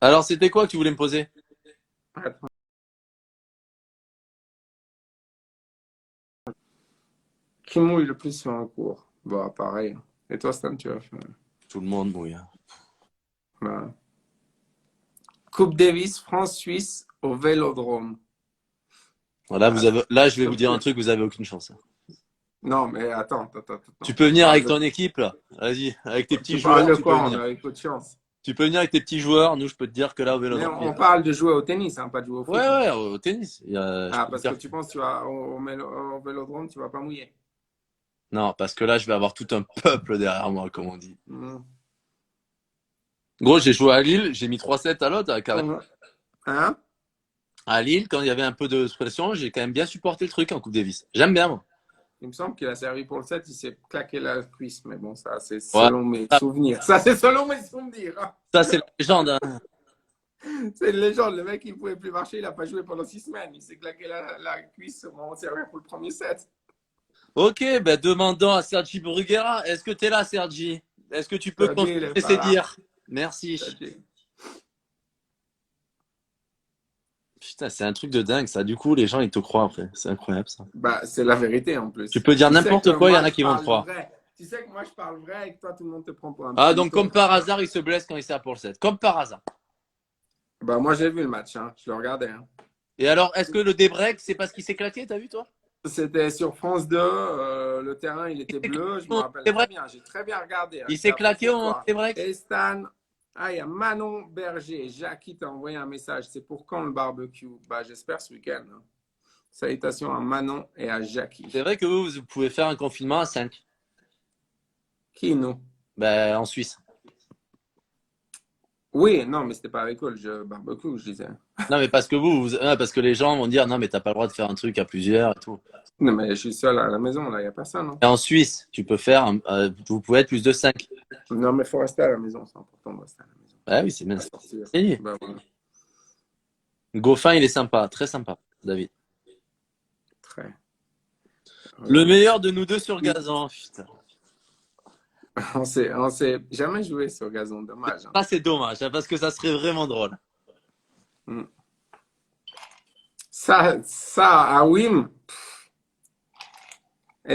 Alors, c'était quoi que tu voulais me poser? Attends. Qui mouille le plus sur un cours? Bon, pareil. Et toi, Stan, tu vas faire. Tout le monde mouille. Hein. Voilà. Coupe Davis, France-Suisse au Vélodrome. Voilà, Ah, là, je vais vous dire un truc, vous avez aucune chance. non, mais attends. Tu peux Tu venir parles avec de, ton équipe, là. Vas-y, avec tes petits tu parles joueurs, de tu peux quoi? On venir. a peu de chance. Tu peux venir avec tes petits joueurs. Nous, je peux te dire que là, au Mais Vélodrome. on parle de jouer au tennis, hein, pas de jouer au Ouais, foot. Hein. ouais, au tennis. Je Ah, peux te parce que dire. tu penses que tu vas au Vélodrome, tu vas pas mouiller. Non, parce que là, je vais avoir tout un peuple derrière moi, comme on dit. Hmm. Gros, j'ai joué à Lille, j'ai mis 3-7 à l'autre, carré. Hein? À Lille, quand il y avait un peu de pression, j'ai quand même bien supporté le truc en Coupe Davis. J'aime bien, moi. Il me semble qu'il a servi pour le 7, il s'est claqué la cuisse, mais bon, ça, c'est Ouais. selon mes souvenirs. Ça, c'est selon mes souvenirs. Hein. Ça, c'est la légende. Hein. C'est une légende. Le mec, il ne pouvait plus marcher, il n'a pas joué pendant 6 semaines. Il s'est claqué la cuisse au moment de servir pour le premier set. Ok, ben demandons à Sergi Bruguera. Est-ce que tu es là, Sergi? Est-ce que tu peux Sergi, il confirmer est pas ces là. dires? Merci. Sergi. Putain, c'est un truc de dingue, ça. Du coup, les gens, ils te croient après. C'est incroyable, ça. Bah, c'est la vérité en plus. Tu peux dire Tu sais n'importe que quoi, il y moi, en a je qui vont te parle croire. vrai. Tu sais que moi, je parle vrai et que toi, tout le monde te prend pour un Ah, petit donc, mytho. comme par hasard, il se blesse quand il sert pour le 7. Comme par hasard. Bah, moi, j'ai vu le match. Hein. Je le regardais. Hein. Et alors, est-ce que le débreak, c'est parce qu'il s'est claqué, t'as vu, toi? C'était sur France 2. Le terrain, il était bleu. Je me rappelle très bien. J'ai très bien regardé. Hein. Il s'est claqué au moment du débreak? Et Stan. Ah, il y a Manon Berger. Jackie t'a envoyé un message. C'est pour quand le barbecue? Bah, j'espère ce week-end. Hein. Salutations à Manon et à Jackie. C'est vrai que vous pouvez faire un confinement à 5. Qui, nous? Ben, en Suisse. Oui, non, mais c'était pas avec eux, le jeu barbecue, je disais. Non, mais parce que parce que les gens vont dire non, mais t'as pas le droit de faire un truc à plusieurs et tout. Non, mais je suis seul à la maison, là, il n'y a personne. Non, Et en Suisse, tu peux faire, vous pouvez être plus de 5. non mais il faut rester à la maison, c'est important de rester à la maison. Ouais, oui, c'est bien. Pas sortir. Et Bah, voilà. Goffin, il est sympa, très sympa, David. Très. Le meilleur de nous deux sur gazon. Putain. On s'est jamais joué sur gazon, dommage. Hein. Ça, c'est dommage, hein, parce que ça serait vraiment drôle. Ça, à Wim.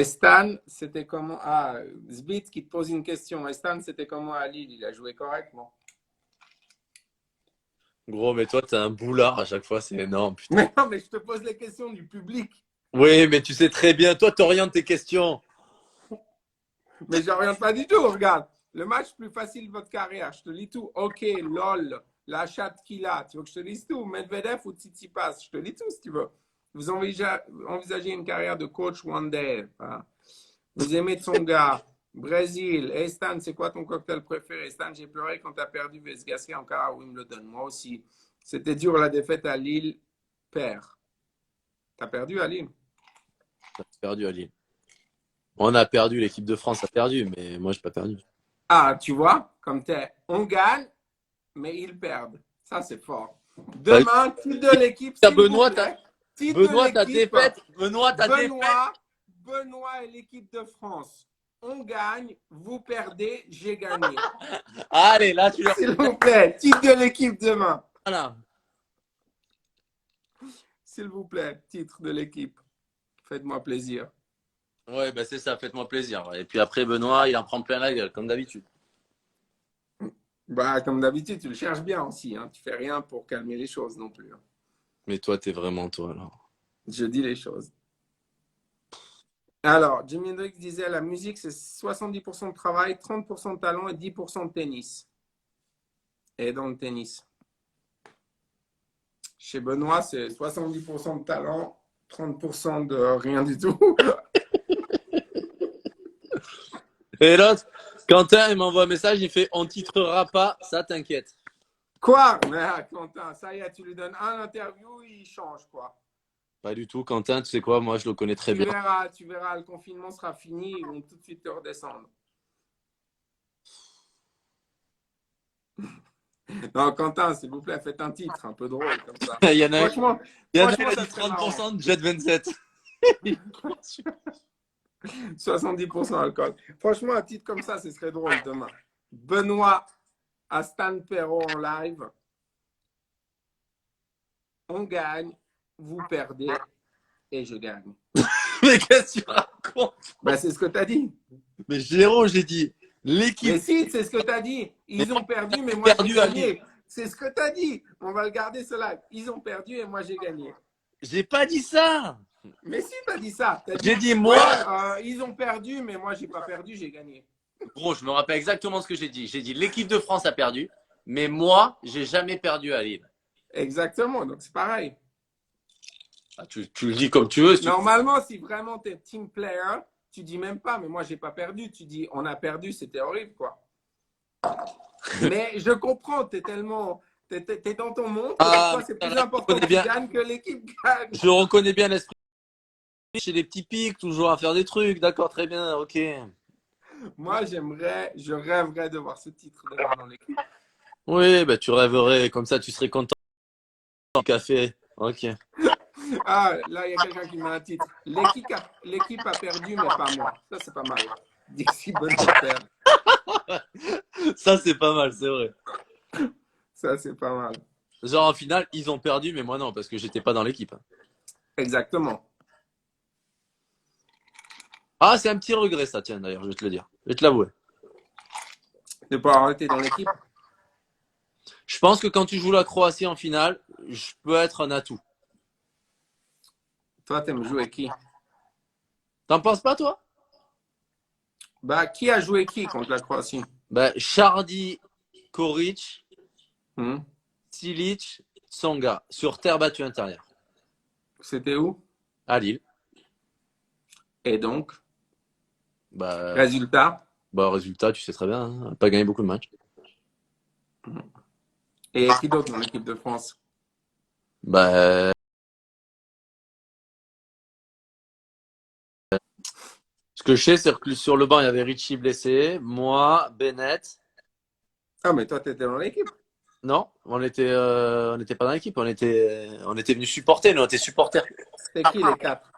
Stan, c'était comment? Ah, Zbit qui te pose une question. Stan, c'était comment à Lille? Il a joué correctement. Gros, mais toi, t'es un boulard à chaque fois, c'est énorme. Putain. Mais non, mais je te pose les questions du public. Oui, mais tu sais très bien, toi, t'orientes tes questions. Mais je n'oriente pas du tout, regarde. Le match plus facile de votre carrière, je te lis tout. Ok, lol, la chatte qu'il a. Tu veux que je te lise tout? Medvedev ou Tsitsipas? Je te lis tout si tu veux. Vous envisagez une carrière de coach one day. Hein. Vous aimez Tsonga, Brésil. Hey Stan, c'est quoi ton cocktail préféré? Stan, j'ai pleuré quand tu as perdu Vesgassi encore à Wimbledon. Moi aussi. C'était dur la défaite à Lille. Père. Tu as perdu à Lille? T'as perdu à Lille. On a perdu, l'équipe de France a perdu, mais moi, j'ai pas perdu. Ah, tu vois, comme t'es, on gagne, mais ils perdent. Ça, c'est fort. Demain, titre de l'équipe. Benoît, ta défaite. Benoît, ta défaite. Benoît et l'équipe de France. On gagne, vous perdez, j'ai gagné. Allez, là, tu leur. S'il vous plaît, titre de l'équipe demain. Voilà. S'il vous plaît, titre de l'équipe. Faites-moi plaisir. Ouais, ben c'est ça, faites-moi plaisir. Et puis après, Benoît, il en prend plein la gueule, comme d'habitude. Bah, comme d'habitude, tu le cherches bien aussi. Hein. Tu fais rien pour calmer les choses non plus. Hein. Mais toi, t'es vraiment toi, alors. Je dis les choses. Alors, Jimi Hendrix disait la musique, c'est 70% de travail, 30% de talent et 10% de tennis. Et dans le tennis. Chez Benoît, c'est 70% de talent, 30% de rien du tout. Et l'autre, Quentin, il m'envoie un message, il fait on titrera pas, ça t'inquiète. Quoi? Mais Quentin, ça y est, tu lui donnes un interview, il change quoi. Pas du tout. Quentin, tu sais quoi? Moi, je le connais très bien. Tu verras, le confinement sera fini, ils vont tout de suite te redescendre. Non, Quentin, s'il vous plaît, faites un titre un peu drôle comme ça. Il y en a un, Franchement, il y en a un, il franchement, a ça dit serait marrant. 30% de Jet 27. 70% alcool. Franchement, un titre comme ça, ce serait drôle demain. Benoît à Stan Perro en live. On gagne, vous perdez et je gagne. Mais qu'est-ce que tu racontes? Ben, c'est ce que tu as dit. Mais Géraud, j'ai dit l'équipe Mais si, c'est ce que tu as dit. Ils ont perdu, mais moi j'ai perdu à Lille. gagné. C'est ce que tu as dit. On va le garder ce live. Ils ont perdu et moi j'ai gagné. J'ai pas dit ça. Mais si, tu as dit ça. J'ai dit moi. Ouais, ils ont perdu, mais moi j'ai pas perdu, j'ai gagné. Gros, je me rappelle exactement ce que j'ai dit. J'ai dit l'équipe de France a perdu, mais moi, j'ai jamais perdu à Lille. Exactement, donc c'est pareil. Ah, tu le dis comme tu veux. Normalement, si vraiment tu es team player, tu dis même pas, mais moi j'ai pas perdu. Tu dis on a perdu, c'était horrible quoi. Mais je comprends, tu es tellement. T'es dans ton monde, Ah, c'est mais plus important que tu gagnes que l'équipe gagne. je reconnais bien l'esprit. J'ai des petits pics, toujours à faire des trucs. D'accord, très bien, ok. Moi, je rêverais de voir ce titre demain dans l'équipe. Oui, bah, tu rêverais, comme ça, tu serais content du café. Ok. Ah, là, il y a quelqu'un qui met un titre. L'équipe a perdu, mais pas moi. Ça, c'est pas mal. Dixie Benoît perd. Ça, c'est pas mal, c'est vrai. Ça, c'est pas mal. Genre, en finale, ils ont perdu, mais moi non, parce que j'étais pas dans l'équipe. Exactement. Ah, c'est un petit regret, ça, tiens, d'ailleurs, je vais te le dire. Je vais te l'avouer. De pas avoir été dans l'équipe. Je pense que quand tu joues la Croatie en finale, je peux être un atout. Toi, t'aimes jouer qui? T'en penses pas, toi? Bah, qui a joué qui contre la Croatie? Bah, Chardy, Koric, Hmm. Silic, Tsonga, sur terre battue intérieure. C'était où? À Lille. Et donc, Bah, résultat? résultat, tu sais très bien, hein, pas gagné beaucoup de matchs. Et qui d'autre dans l'équipe de France? Bah, ce que je sais, c'est que sur le banc, il y avait Richie blessé, moi, Bennett. Ah, mais toi, t'étais dans l'équipe. Non, on n'était pas dans l'équipe, on était venus supporter, nous, on était supporters. C'était qui les quatre?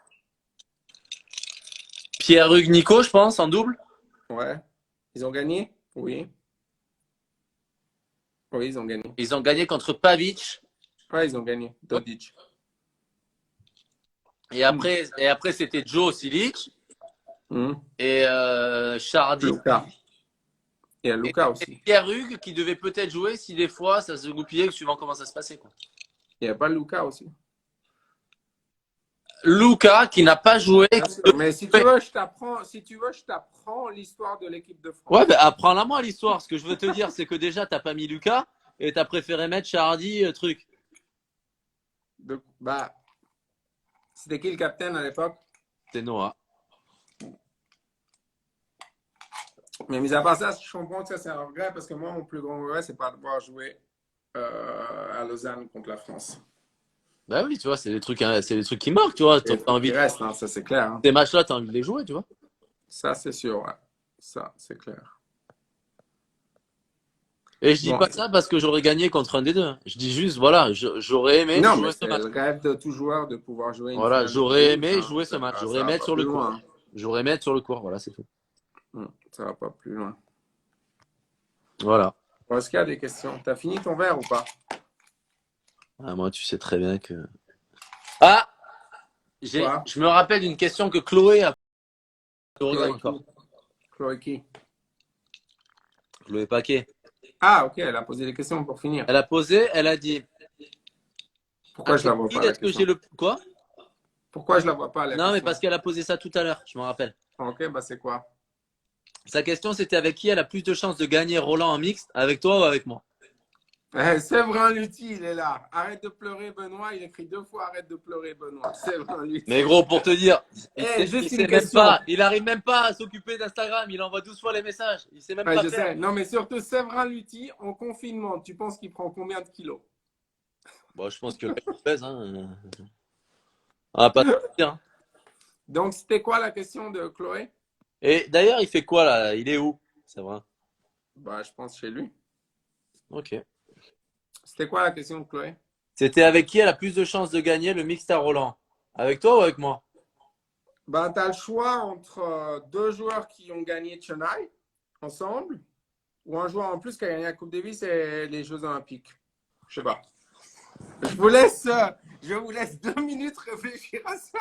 Pierre-Hugues, Nico, je pense, en double. Ouais. Ils ont gagné? Oui. Oui, ils ont gagné. Ils ont gagné contre Pavic. Ouais, ils ont gagné. Dodic. Et après c'était Joe Silic Hmm. et Chardy. Luca. Il y a Luca Et aussi. Pierre-Hugues qui devait peut-être jouer si des fois ça se goupillait, suivant comment ça se passait, quoi. Il n'y a pas Luca aussi. Luca qui n'a pas joué. Bien sûr. Mais si tu veux, je t'apprends l'histoire de l'équipe de France. Ouais, ben apprends-la moi l'histoire. Ce que je veux te dire, c'est que déjà, t'as pas mis Lucas et t'as préféré mettre Chardy, truc. Bah, c'était qui le capitaine à l'époque? C'est Noah. Mais mis à part ça, je comprends que ça c'est un regret parce que moi, mon plus grand regret, c'est pas de voir jouer à Lausanne contre la France. Bah oui, tu vois, c'est des trucs qui marquent, tu vois. T'as envie Il reste, hein, ça c'est clair. Hein. Ces matchs-là, t'as envie de les jouer, tu vois. Ça c'est sûr, ouais. Ça c'est clair. Et je dis Bon. pas ça parce que j'aurais gagné contre un des deux. Je dis juste, voilà, j'aurais aimé Non, jouer mais ce c'est match. le rêve de tout joueur de pouvoir jouer une Voilà, finale de j'aurais coupe, aimé hein. jouer ce match. Ça J'aurais va aimé être pas sur le plus court. loin. J'aurais aimé être sur le court, voilà, c'est tout. Ça va pas plus loin. Voilà. Bon, est-ce qu'il y a des questions? T'as fini ton verre ou pas? Ah, moi, tu sais très bien que. Ah! Quoi? Je me rappelle d'une question que Chloé a posée encore. Chloé qui? Chloé Paquet. Ah, ok, elle a posé des questions pour finir. Elle a posé, elle a dit. Pourquoi je la vois pas la Est-ce que question? j'ai le. Quoi? Pourquoi je la vois pas la Non, mais question? parce qu'elle a posé ça tout à l'heure, je me rappelle. Ok, bah c'est quoi? Sa question, c'était avec qui elle a plus de chances de gagner Roland en mixte, avec toi ou avec moi? Séverin Lutti, il est là. Arrête de pleurer, Benoît. Il écrit 2 fois arrête de pleurer, Benoît. Séverin Lutti. Mais gros, pour te dire, juste sait une même question. pas, il arrive même pas à s'occuper d'Instagram, il envoie 12 fois les messages, il sait même pas Je faire. sais. Non, mais surtout Séverin Lutti, en confinement, tu penses qu'il prend combien de kilos? Bon, je pense que le mec pèse, hein. Ah, pas de dire, hein. Donc, c'était quoi la question de Chloé? Et d'ailleurs, il fait quoi là? Il est où? C'est vrai. Bah, je pense chez lui. Ok. C'était quoi la question de Chloé? C'était avec qui elle a plus de chances de gagner le Mixed à Roland? Avec toi ou avec moi? Ben, tu as le choix entre deux joueurs qui ont gagné Chennai ensemble ou un joueur en plus qui a gagné la Coupe Davis et les Jeux Olympiques. Je sais pas. Je vous laisse 2 minutes réfléchir à ça.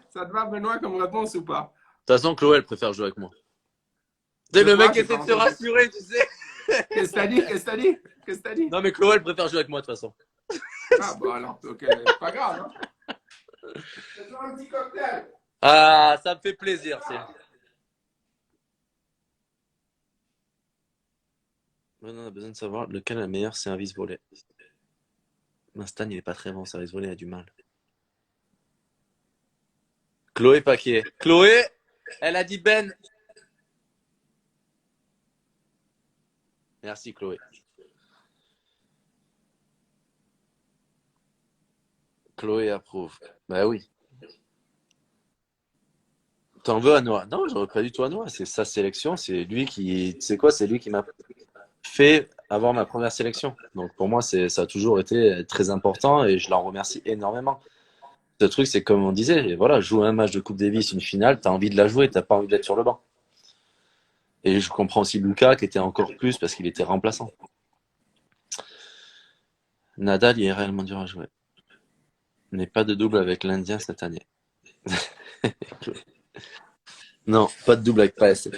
Ça te va, Benoît, comme réponse ou pas? De toute façon, Chloé, elle préfère jouer avec moi. Tu sais, De le quoi? mec J'ai essaie pas de se entendu. rassurer, tu sais. Qu'est-ce que t'as dit? Qu'est-ce que t'as dit? Qu'est-ce que t'as dit? Non, mais Chloé, elle préfère jouer avec moi de toute façon. Ah, bah alors, ok, c'est pas grave. Hein? Fais-toi un petit cocktail. Ah, ça me fait plaisir. Maintenant, on a besoin de savoir lequel est le meilleur service volé. Stan, il est pas très bon, service volé, il a du mal. Chloé Paquet. Chloé, elle a dit Ben. Merci, Chloé. Chloé approuve. Bah oui. T'en veux à Noah? Non, j'aurais pas du tout à Noah. C'est sa sélection. C'est lui qui. Tu sais quoi? C'est lui qui m'a fait avoir ma première sélection. Donc pour moi, ça a toujours été très important et je l'en remercie énormément. Le truc, c'est comme on disait, et voilà, jouer un match de Coupe Davis, une finale, t'as envie de la jouer, t'as pas envie d'être sur le banc. Et je comprends aussi Lucas qui était encore plus parce qu'il était remplaçant. Nadal, il est réellement dur à jouer. N'est pas de double avec l'Indien cette année. Non, pas de double avec Paes.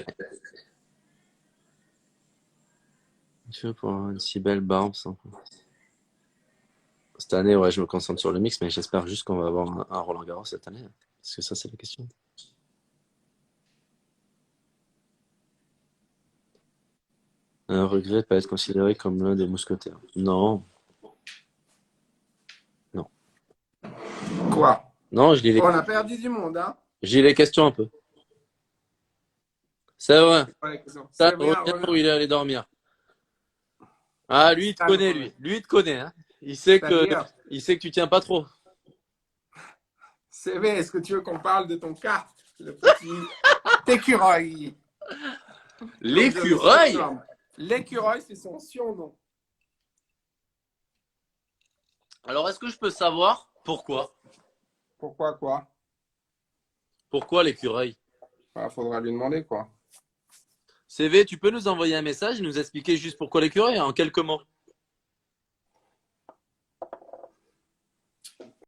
Tu veux pour une si belle barbe sans... Cette année, ouais, je me concentre sur le mix, mais j'espère juste qu'on va avoir un Roland Garros cette année. Parce que ça, c'est la question. Un regret de pas être considéré comme l'un des mousquetaires. Non, non. Quoi? Non, je lis On a perdu du monde, hein? les questions un peu. C'est vrai. C'est pas la question. Ça, C'est bien, reviens où reviens. il est allé dormir. Ah, lui, il te connaît, lui. Lui, il te connaît, hein. C'est-à-dire, Il sait que tu tiens pas trop. CV, est-ce que tu veux qu'on parle de ton cas? Le petit écureuil. L'écureuil? L'écureuil, c'est son surnom. Alors, est-ce que je peux savoir pourquoi? Pourquoi quoi? Pourquoi l'écureuil? Il faudra lui demander quoi. CV, tu peux nous envoyer un message et nous expliquer juste pourquoi l'écureuil en quelques mots?